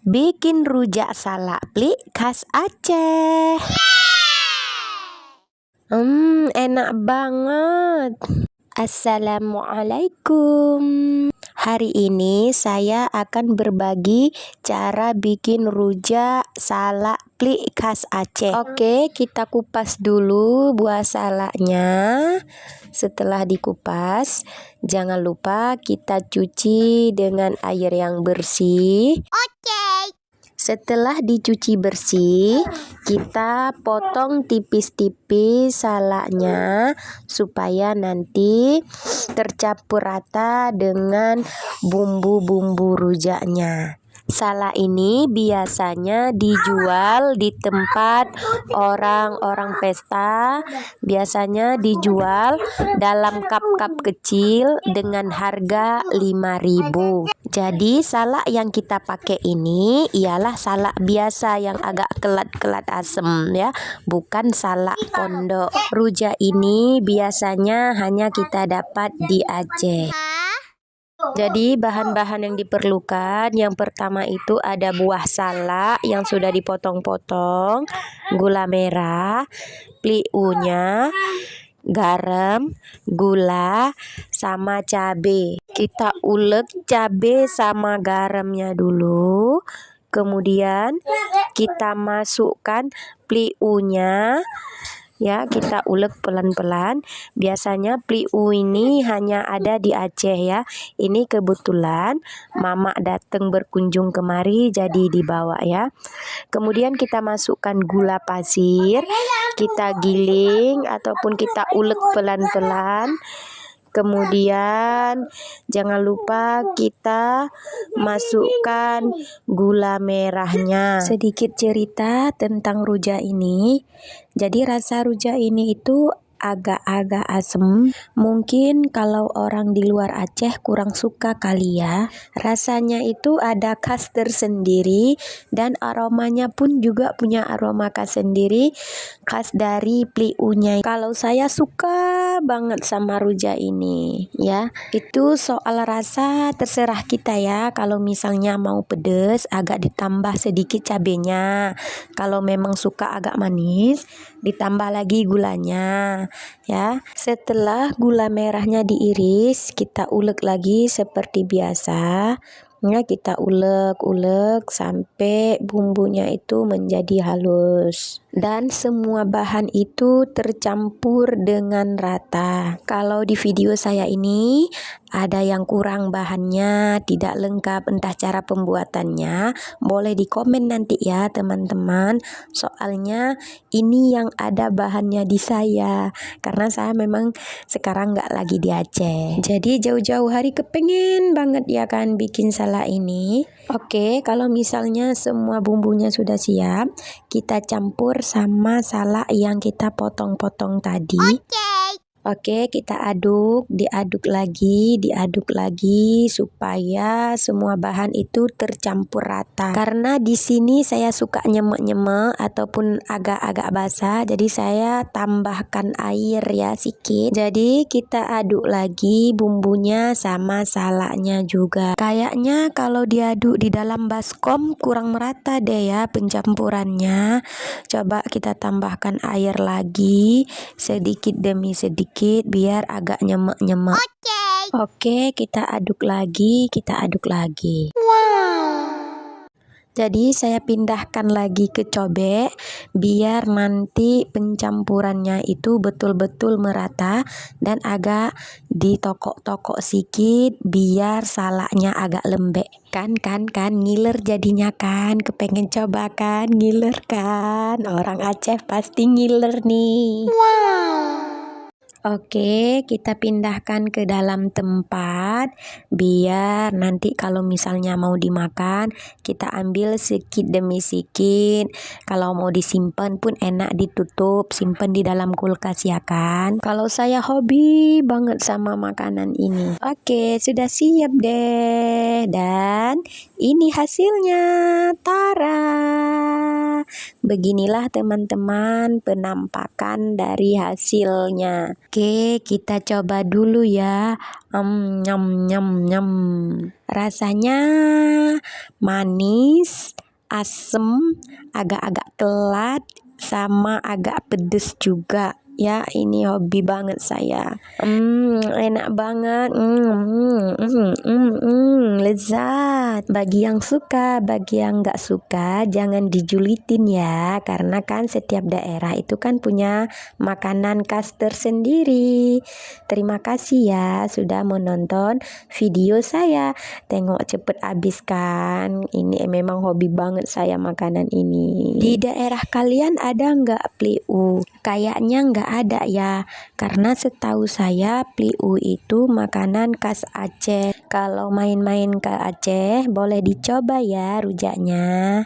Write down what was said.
bikin rujak salak plik khas Aceh. Enak banget. Assalamualaikum. Hari ini saya akan berbagi cara bikin rujak salak plik khas Aceh. Oke, kita kupas dulu buah salaknya. Setelah dikupas, jangan lupa kita cuci dengan air yang bersih. Setelah dicuci bersih, kita potong tipis-tipis salaknya supaya nanti tercampur rata dengan bumbu-bumbu rujaknya. Salak ini biasanya dijual di tempat orang-orang pesta. Biasanya dijual dalam cup-cup kecil dengan harga 5.000. Jadi salak yang kita pakai ini ialah salak biasa yang agak kelat-kelat asem ya, bukan salak pondok. Rujak ini biasanya hanya kita dapat di Aceh. Jadi bahan-bahan yang diperlukan, yang pertama itu ada buah salak yang sudah dipotong-potong, gula merah, pliunya, garam, gula, sama cabai. Kita ulek cabai sama garamnya dulu. Kemudian kita masukkan pliunya. Ya, kita ulek pelan-pelan. Biasanya pliu ini hanya ada di Aceh ya. Ini kebetulan mama datang berkunjung kemari jadi dibawa ya. Kemudian kita masukkan gula pasir, kita giling ataupun kita ulek pelan-pelan. Kemudian jangan lupa kita masukkan gula merahnya. Sedikit cerita tentang rujak ini. Jadi rasa rujak ini itu agak-agak asam. Mungkin kalau orang di luar Aceh kurang suka kali ya. Rasanya itu ada khas tersendiri dan aromanya pun juga punya aroma khas sendiri, khas dari pliunya. Kalau saya suka banget sama rujak ini ya. Itu soal rasa terserah kita ya. Kalau misalnya mau pedas agak ditambah sedikit cabenya. Kalau memang suka agak manis ditambah lagi gulanya ya. Setelah gula merahnya diiris, kita ulek lagi seperti biasa. Ya, kita ulek sampai bumbunya itu menjadi halus dan semua bahan itu tercampur dengan rata. Kalau di video saya ini ada yang kurang bahannya, tidak lengkap entah cara pembuatannya, boleh di komen nanti ya teman-teman. Soalnya ini yang ada bahannya di saya, karena saya memang sekarang nggak lagi di Aceh. Jadi jauh-jauh hari kepengen banget ya kan bikin salak ini. Oke, kalau misalnya semua bumbunya sudah siap, kita campur sama salak yang kita potong-potong tadi. Oke, kita diaduk lagi supaya semua bahan itu tercampur rata. Karena di sini saya suka nyemek-nyemek ataupun agak-agak basah, jadi saya tambahkan air ya sedikit. Jadi kita aduk lagi bumbunya sama salaknya juga. Kayaknya kalau diaduk di dalam baskom kurang merata deh ya pencampurannya. Coba kita tambahkan air lagi sedikit demi sedikit biar agak nyemek-nyemek. Oke, kita aduk lagi. Jadi saya pindahkan lagi ke cobek biar nanti pencampurannya itu betul-betul merata dan agak ditokok-tokok sedikit biar salaknya agak lembek. Kan ngiler jadinya kan, kepengen coba kan, ngiler kan, orang Aceh pasti ngiler nih. Oke, kita pindahkan ke dalam tempat biar nanti kalau misalnya mau dimakan kita ambil sedikit demi sedikit. Kalau mau disimpan pun enak ditutup, simpan di dalam kulkas ya kan. Kalau saya hobi banget sama makanan ini. Oke, sudah siap deh dan ini hasilnya. Tara. Beginilah teman-teman penampakan dari hasilnya. Oke, kita coba dulu ya. Nyam. Rasanya manis, asem, agak-agak telat, sama agak pedes juga. Ya, ini hobi banget saya. Enak banget. Lezat. Bagi yang suka, bagi yang nggak suka, jangan dijulitin ya. Karena kan setiap daerah itu kan punya makanan khas tersendiri. Terima kasih ya sudah menonton video saya. Tengok cepet habis kan. Ini memang hobi banget saya makanan ini. Di daerah kalian ada nggak pliu? Kayaknya nggak ada ya, karena setahu saya pliu itu makanan khas Aceh. Kalau main-main ke Aceh boleh dicoba ya rujaknya.